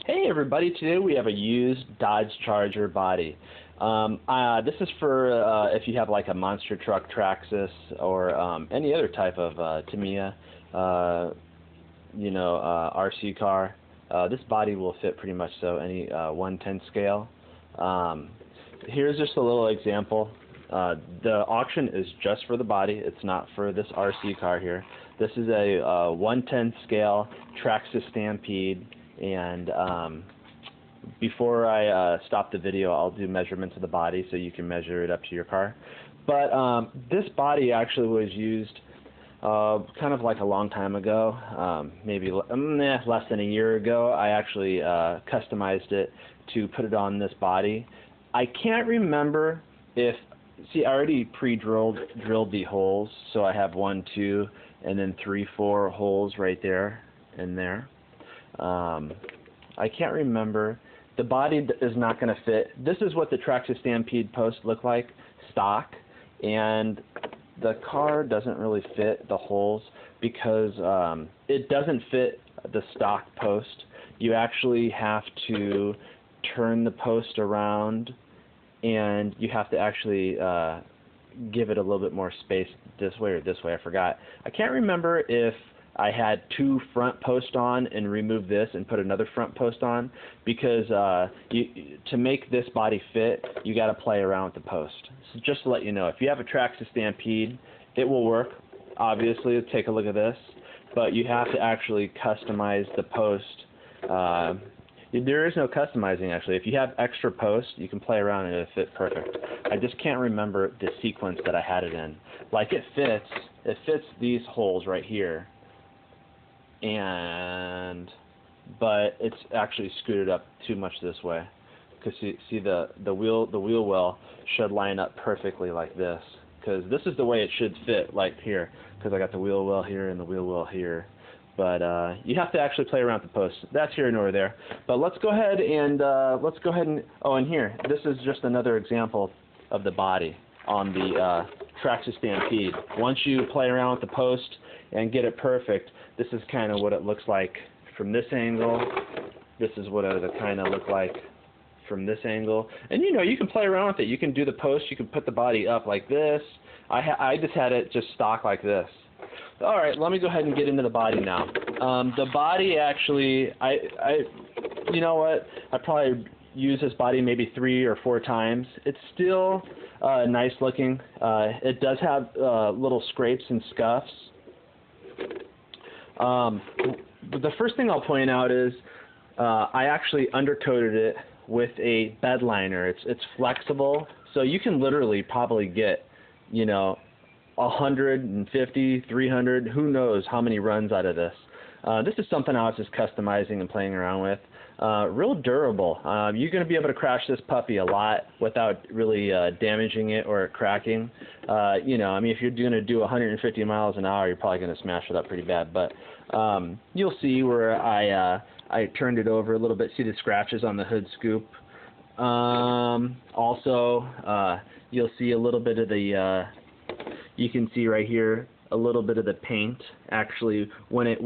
Hey everybody, today we have a used Dodge Charger body. This is for if you have like a monster truck TRAXXAS or any other type of Tamiya, RC car. This body will fit pretty much so any 1/10 scale. Here's just a little example. The auction is just for the body. It's not for this RC car here. This is a 1/10 scale TRAXXAS Stampede. And before I stop the video, I'll do measurements of the body so you can measure it up to your car. But this body actually was used kind of like a long time ago, maybe less than a year ago. I actually customized it to put it on this body. I can't remember if, see, I already drilled the holes, so I have 1, 2, and then 3, 4 holes right there and there. I can't remember. The body is not going to fit. This is what the TRAXXAS Stampede post look like, stock, and the car doesn't really fit the holes because it doesn't fit the stock post. You actually have to turn the post around, and you have to actually give it a little bit more space this way or this way. I forgot. I can't remember if I had 2 front posts on and removed this and put another front post on, because to make this body fit, you got to play around with the post. So just to let you know, if you have a TRAXXAS Stampede, it will work. Obviously, take a look at this, but you have to actually customize the post. There is no customizing, actually. If you have extra posts, you can play around and it'll fit perfect. I just can't remember the sequence that I had it in. Like, it fits these holes right here, but it's actually scooted up too much this way, because see the wheel well should line up perfectly like this, because this is the way it should fit, like here, because I got the wheel well here and the wheel well here. But you have to actually play around with the posts. That's here nor there. But let's go ahead and oh, and here, this is just another example of the body on the TRAXXAS Stampede. Once you play around with the post and get it perfect, this is kind of what it looks like from this angle. This is what it kind of look like from this angle. And you can play around with it. You can do the post. You can put the body up like this. I just had it just stock like this. All right, let me go ahead and get into the body now. The body actually, you know what? I probably use this body maybe 3 or 4 times. It's still nice looking. It does have little scrapes and scuffs. But the first thing I'll point out is I actually undercoated it with a Bedliner. It's flexible, so you can literally probably get 150, 300, who knows how many runs out of this. This is something I was just customizing and playing around with. Real durable. You're going to be able to crash this puppy a lot without really damaging it or cracking. I mean, if you're going to do 150 miles an hour, you're probably going to smash it up pretty bad. But you'll see where I turned it over a little bit. See the scratches on the hood scoop. Also, you'll see a little bit of the you can see right here a little bit of the paint. Actually, when it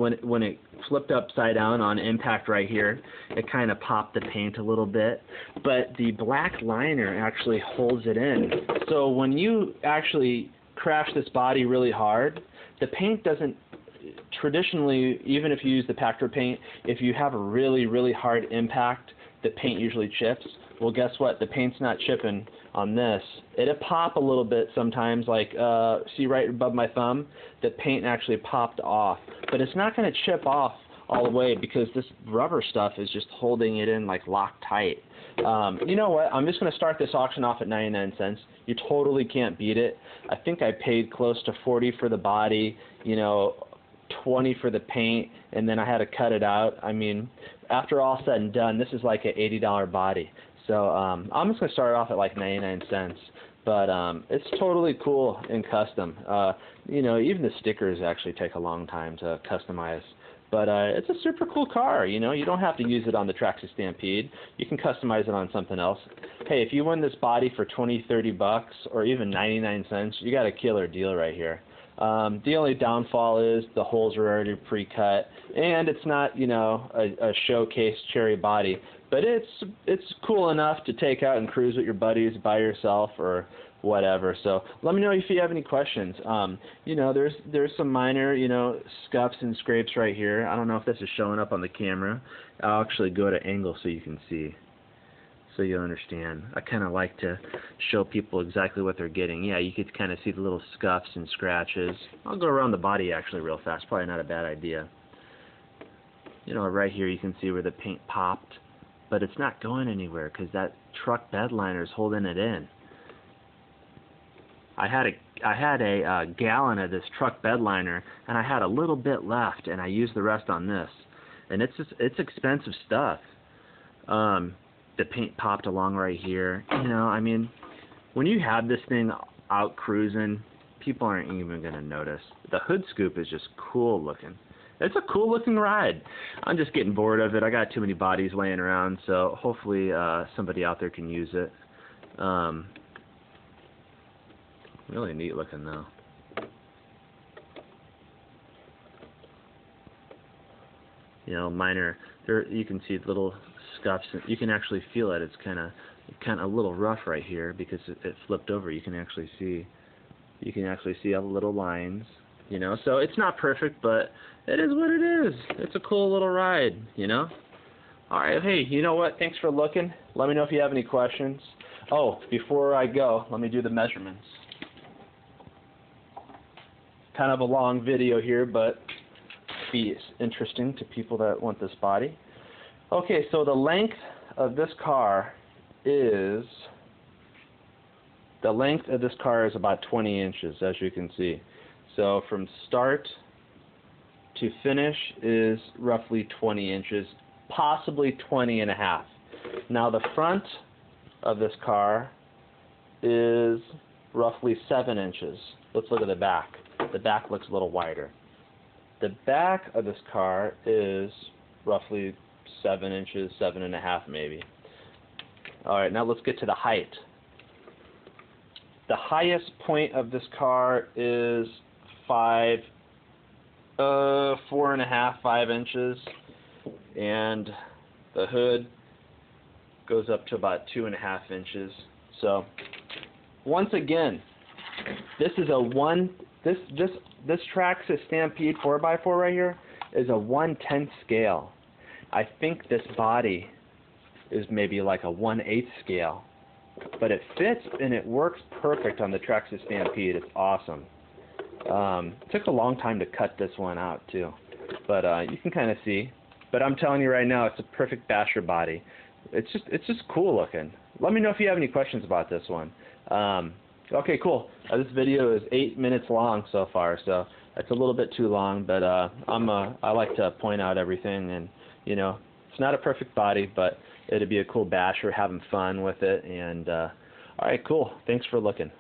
flipped upside down on impact right here, it kind of popped the paint a little bit. But the black liner actually holds it in. So when you actually crash this body really hard, the paint doesn't, traditionally, even if you use the Pactor paint, if you have a really, really hard impact, the paint usually chips. Well, guess what? The paint's not chipping on this. It'll pop a little bit sometimes, like, see right above my thumb? The paint actually popped off. But it's not going to chip off all the way because this rubber stuff is just holding it in, like, locked tight. You know what? I'm just going to start this auction off at 99 cents. You totally can't beat it. I think I paid close to 40 for the body, 20 for the paint, and then I had to cut it out. I mean, after all said and done, this is like an $80 body. So I'm just going to start off at like 99 cents. But it's totally cool and custom. Even the stickers actually take a long time to customize. But it's a super cool car. You don't have to use it on the TRAXXAS Stampede. You can customize it on something else. Hey, if you win this body for 20, 30 bucks, or even 99 cents, you got a killer deal right here. The only downfall is the holes are already pre-cut, and it's not, you know, a showcase cherry body, but it's cool enough to take out and cruise with your buddies, by yourself, or whatever. So let me know if you have any questions. You know, there's some minor, you know, scuffs and scrapes right here. I don't know if this is showing up on the camera. I'll actually go to angle so you can see, so you'll understand. I kind of like to show people exactly what they're getting. Yeah, you could kind of see the little scuffs and scratches. I'll go around the body actually real fast. Probably not a bad idea. You know, right here you can see where the paint popped, but it's not going anywhere because that truck bed liner is holding it in. I had a gallon of this truck bed liner, and I had a little bit left, and I used the rest on this. And it's expensive stuff. The paint popped along right here. You know, I mean, when you have this thing out cruising, people aren't even going to notice. The hood scoop is just cool looking. It's a cool looking ride. I'm just getting bored of it. I got too many bodies laying around, so hopefully somebody out there can use it. Really neat looking though. You know, minor. There you can see little scuffs. You can actually feel it. It's kind of a little rough right here because it flipped over. You can actually see all the little lines. You know, so it's not perfect, but it is what it is. It's a cool little ride. You know. All right. Hey, you know what? Thanks for looking. Let me know if you have any questions. Oh, before I go, let me do the measurements. Kind of a long video here, but be interesting to people that want this body. Okay, so the length of this car is about 20 inches, as you can see. So from start to finish is roughly 20 inches, possibly 20 and a half. Now the front of this car is roughly 7 inches. Let's look at the back. The back looks a little wider. The back of this car is roughly 7 inches, 7 and a half maybe. Alright, now let's get to the height. The highest point of this car is 4 and a half, 5 inches, and the hood goes up to about 2.5 inches. So once again, this is this TRAXXAS Stampede 4x4 right here is a 1/10 scale. I think this body is maybe like a 1/8 scale, but it fits and it works perfect on the TRAXXAS Stampede. It's awesome. It took a long time to cut this one out too, but you can kind of see. But I'm telling you right now, it's a perfect basher body. It's just cool looking. Let me know if you have any questions about this one. Okay, cool. This video is 8 minutes long so far, so it's a little bit too long, but I like to point out everything, and you know, it's not a perfect body, but it'd be a cool basher, having fun with it, and all right, cool. Thanks for looking.